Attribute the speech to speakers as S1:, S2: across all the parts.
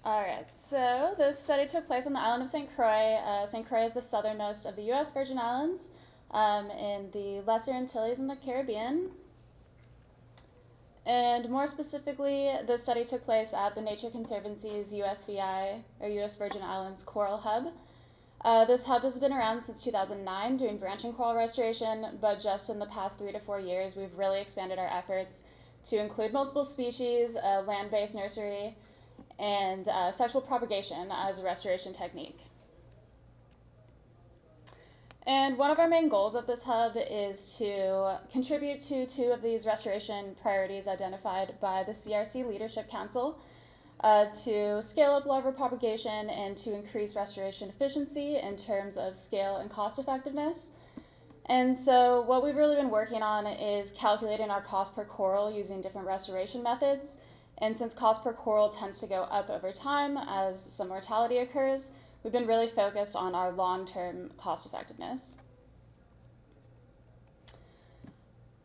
S1: All right, so this study took place on the island of St. Croix. St. Croix is the southernmost of the U.S. Virgin Islands in the Lesser Antilles in the Caribbean. And more specifically, the study took place at the Nature Conservancy's USVI, or U.S. Virgin Islands Coral Hub. This hub has been around since 2009 doing branching coral restoration, but just in the past 3 to 4 years, we've really expanded our efforts to include multiple species, a land-based nursery, and sexual propagation as a restoration technique. And one of our main goals at this hub is to contribute to 2 of these restoration priorities identified by the CRC Leadership Council, to scale up larval propagation and to increase restoration efficiency in terms of scale and cost effectiveness. And so what we've really been working on is calculating our cost per coral using different restoration methods. And since cost per coral tends to go up over time as some mortality occurs, we've been really focused on our long-term cost effectiveness.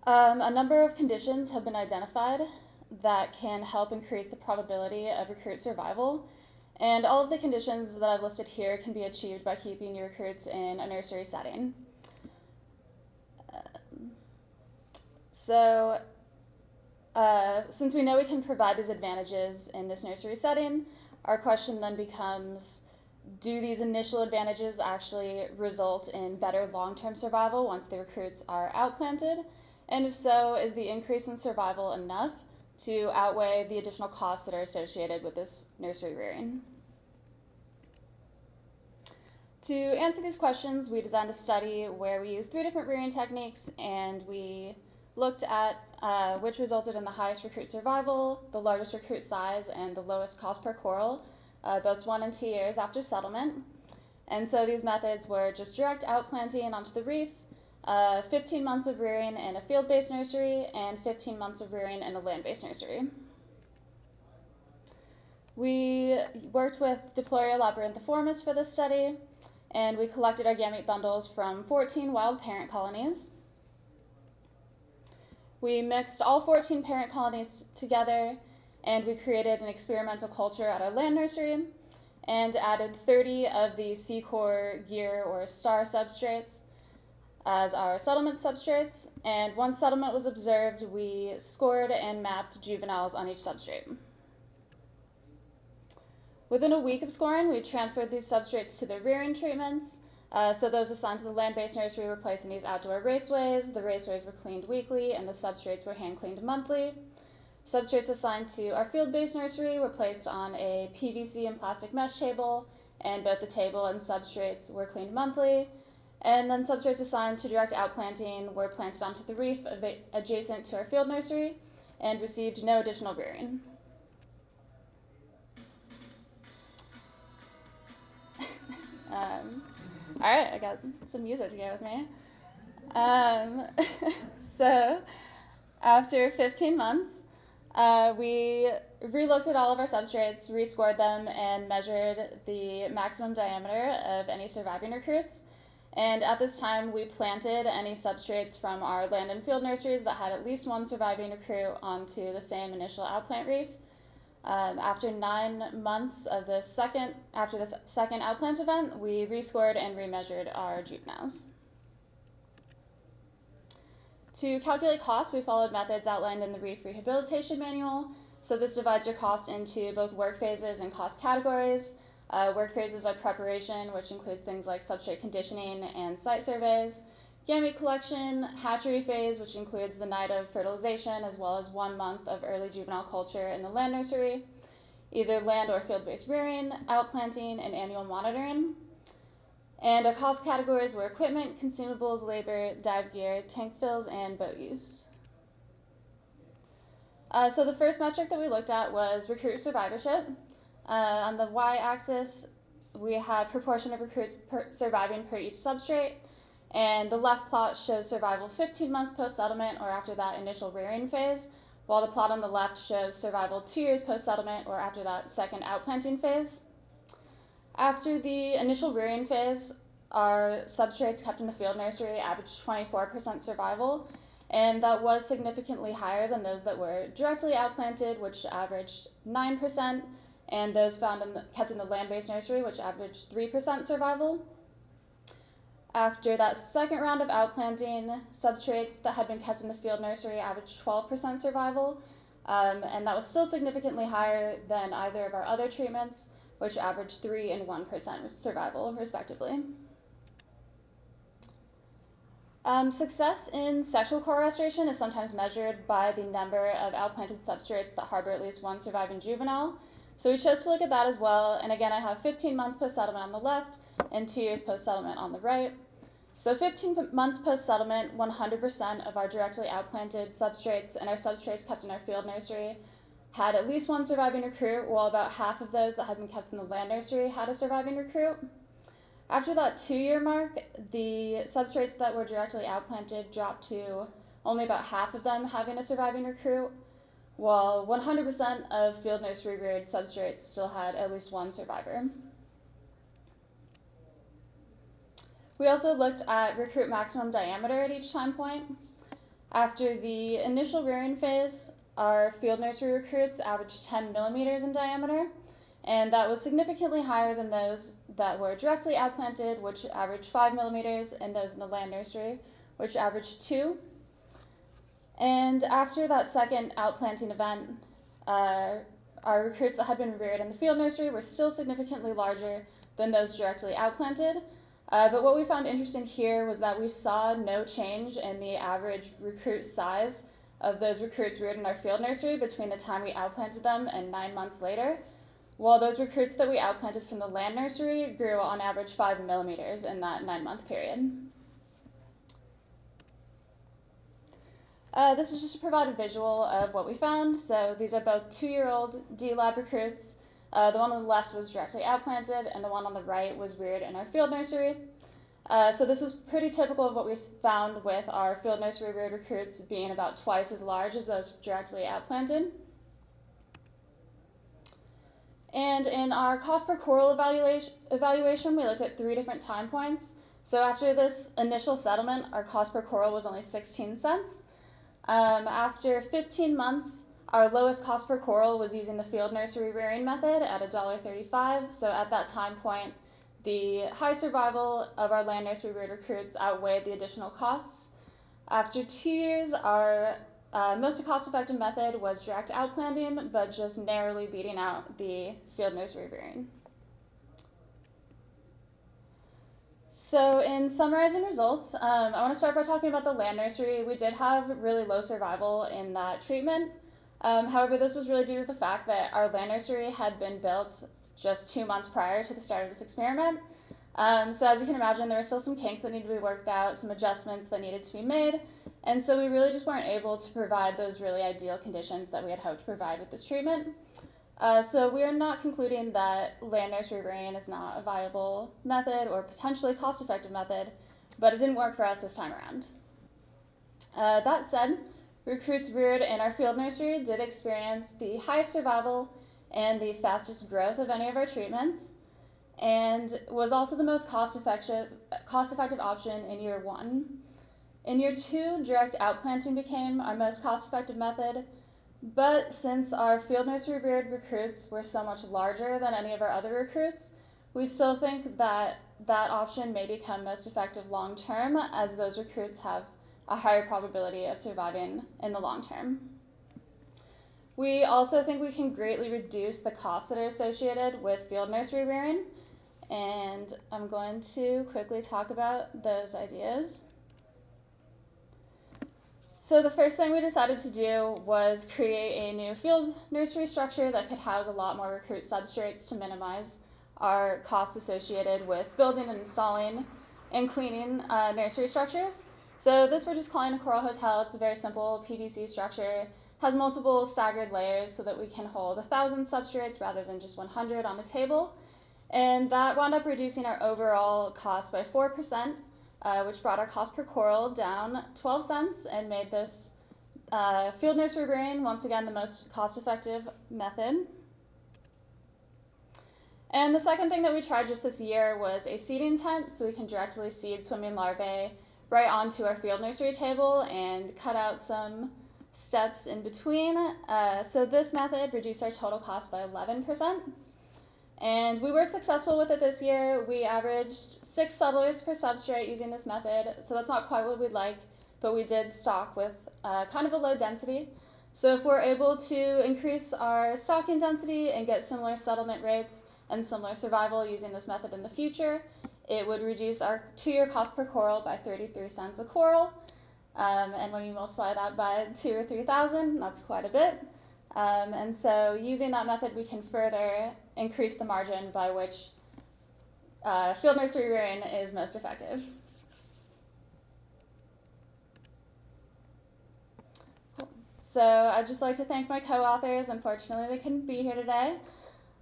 S1: A number of conditions have been identified that can help increase the probability of recruit survival. And all of the conditions that I've listed here can be achieved by keeping your recruits in a nursery setting. Since we know we can provide these advantages in this nursery setting, our question then becomes, do these initial advantages actually result in better long-term survival once the recruits are outplanted? And if so, is the increase in survival enough to outweigh the additional costs that are associated with this nursery rearing? To answer these questions, we designed a study where we used 3 different rearing techniques, and we looked at which resulted in the highest recruit survival, the largest recruit size, and the lowest cost per coral, both 1 and 2 years after settlement. And so these methods were just direct outplanting onto the reef, 15 months of rearing in a field-based nursery, and 15 months of rearing in a land-based nursery. We worked with Diploria labyrinthiformis for this study, and we collected our gamete bundles from 14 wild parent colonies. We mixed all 14 parent colonies together, and we created an experimental culture at our land nursery and added 30 of the C-core gear or star substrates as our settlement substrates. And once settlement was observed, we scored and mapped juveniles on each substrate. Within a week of scoring, we transferred these substrates to the rearing treatments. So those assigned to the land-based nursery were placed in these outdoor raceways. The raceways were cleaned weekly, and the substrates were hand-cleaned monthly. Substrates assigned to our field-based nursery were placed on a PVC and plastic mesh table, and both the table and substrates were cleaned monthly. And then substrates assigned to direct outplanting were planted onto the reef adjacent to our field nursery and received no additional rearing. All right, I got some music to go with me. So after 15 months, we relooked at all of our substrates, rescored them, and measured the maximum diameter of any surviving recruits. And at this time, we planted any substrates from our land and field nurseries that had at least 1 surviving recruit onto the same initial outplant reef. After 9 months of the second outplant event, we rescored and remeasured our juveniles. To calculate cost, we followed methods outlined in the Reef Rehabilitation Manual. So this divides your cost into both work phases and cost categories. Work phases are preparation, which includes things like substrate conditioning and site surveys, gamete collection, hatchery phase, which includes the night of fertilization, as well as 1 month of early juvenile culture in the land nursery, either land or field-based rearing, outplanting, and annual monitoring. And our cost categories were equipment, consumables, labor, dive gear, tank fills, and boat use. So the first metric that we looked at was recruit survivorship. On the y-axis, we have proportion of recruits surviving per each substrate, and the left plot shows survival 15 months post-settlement or after that initial rearing phase, while the plot on the left shows survival 2 years post-settlement or after that second outplanting phase. After the initial rearing phase, our substrates kept in the field nursery averaged 24% survival, and that was significantly higher than those that were directly outplanted, which averaged 9%, and those kept in the land-based nursery, which averaged 3% survival. After that second round of outplanting, substrates that had been kept in the field nursery averaged 12% survival, and that was still significantly higher than either of our other treatments, which averaged 3 and 1% survival, respectively. Success in sexual coral restoration is sometimes measured by the number of outplanted substrates that harbor at least one surviving juvenile. So we chose to look at that as well, and again I have 15 months post-settlement on the left and 2 years post-settlement on the right. So 15 months post-settlement, 100% of our directly outplanted substrates and our substrates kept in our field nursery had at least one surviving recruit, while about half of those that had been kept in the land nursery had a surviving recruit. After that 2-year mark, the substrates that were directly outplanted dropped to only about half of them having a surviving recruit, while 100% of field nursery reared substrates still had at least one survivor. We also looked at recruit maximum diameter at each time point. After the initial rearing phase, our field nursery recruits averaged 10 millimeters in diameter, and that was significantly higher than those that were directly outplanted, which averaged 5 millimeters, and those in the land nursery, which averaged 2. And after that second outplanting event, our recruits that had been reared in the field nursery were still significantly larger than those directly outplanted. But what we found interesting here was that we saw no change in the average recruit size of those recruits reared in our field nursery between the time we outplanted them and 9 months later, while those recruits that we outplanted from the land nursery grew on average 5 millimeters in that 9-month period. This is just to provide a visual of what we found. So these are both 2-year-old D-lab recruits. The one on the left was directly outplanted, and the one on the right was reared in our field nursery. So this was pretty typical of what we found with our field nursery reared recruits being about twice as large as those directly outplanted. And in our cost per coral evaluation, we looked at 3 different time points. So after this initial settlement, our cost per coral was only 16 cents. After 15 months, our lowest cost per coral was using the field nursery rearing method at $1.35. So at that time point, the high survival of our land nursery reared recruits outweighed the additional costs. After 2 years, our most cost-effective method was direct outplanting, but just narrowly beating out the field nursery rearing. So in summarizing results, I want to start by talking about the land nursery. We did have really low survival in that treatment. However, this was really due to the fact that our land nursery had been built just 2 months prior to the start of this experiment. So as you can imagine, there were still some kinks that needed to be worked out, some adjustments that needed to be made, and so we really just weren't able to provide those really ideal conditions that we had hoped to provide with this treatment. So we are not concluding that land nursery rearing is not a viable method or potentially cost-effective method, but it didn't work for us this time around. That said, recruits reared in our field nursery did experience the highest survival and the fastest growth of any of our treatments, and was also the most cost-effective option in year 1. In year 2, direct outplanting became our most cost-effective method, but since our field nursery reared recruits were so much larger than any of our other recruits, we still think that that option may become most effective long term, as those recruits have a higher probability of surviving in the long term. We also think we can greatly reduce the costs that are associated with field nursery rearing, and I'm going to quickly talk about those ideas. So the first thing we decided to do was create a new field nursery structure that could house a lot more recruit substrates to minimize our costs associated with building and installing and cleaning nursery structures. So this we're just calling a coral hotel. It's a very simple PVC structure, has multiple staggered layers so that we can hold 1,000 substrates rather than just 100 on a table. And that wound up reducing our overall cost by 4%, which brought our cost per coral down 12 cents and made this field nursery rearing once again the most cost-effective method. And the second thing that we tried just this year was a seeding tent, so we can directly seed swimming larvae right onto our field nursery table and cut out some steps in between. So this method reduced our total cost by 11%. And we were successful with it this year. We averaged 6 settlers per substrate using this method, so that's not quite what we'd like, but we did stock with kind of a low density. So if we're able to increase our stocking density and get similar settlement rates and similar survival using this method in the future, it would reduce our 2-year cost per coral by 33 cents a coral. And when you multiply that by 2 or 3,000, that's quite a bit. And so using that method, we can further increase the margin by which field nursery rearing is most effective. So I'd just like to thank my co-authors. Unfortunately, they couldn't be here today.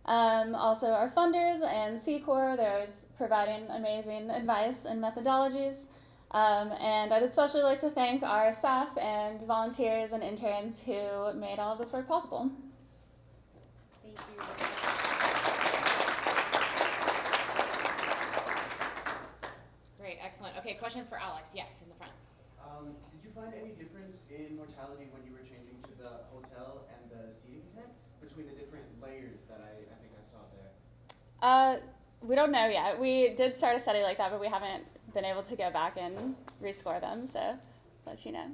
S1: Also our funders and C-Corps, they're always providing amazing advice and methodologies. And I'd especially like to thank our staff and volunteers and interns who made all of this work possible.
S2: Thank you. Great, excellent. Okay, questions for Alex? Yes, in the front.
S3: Did you find any difference in mortality when you were changing to the hotel and the seating tent between the different layers that I think I saw there?
S1: We don't know yet. We did start a study like that, but we haven't been able to go back and rescore them, so let you know.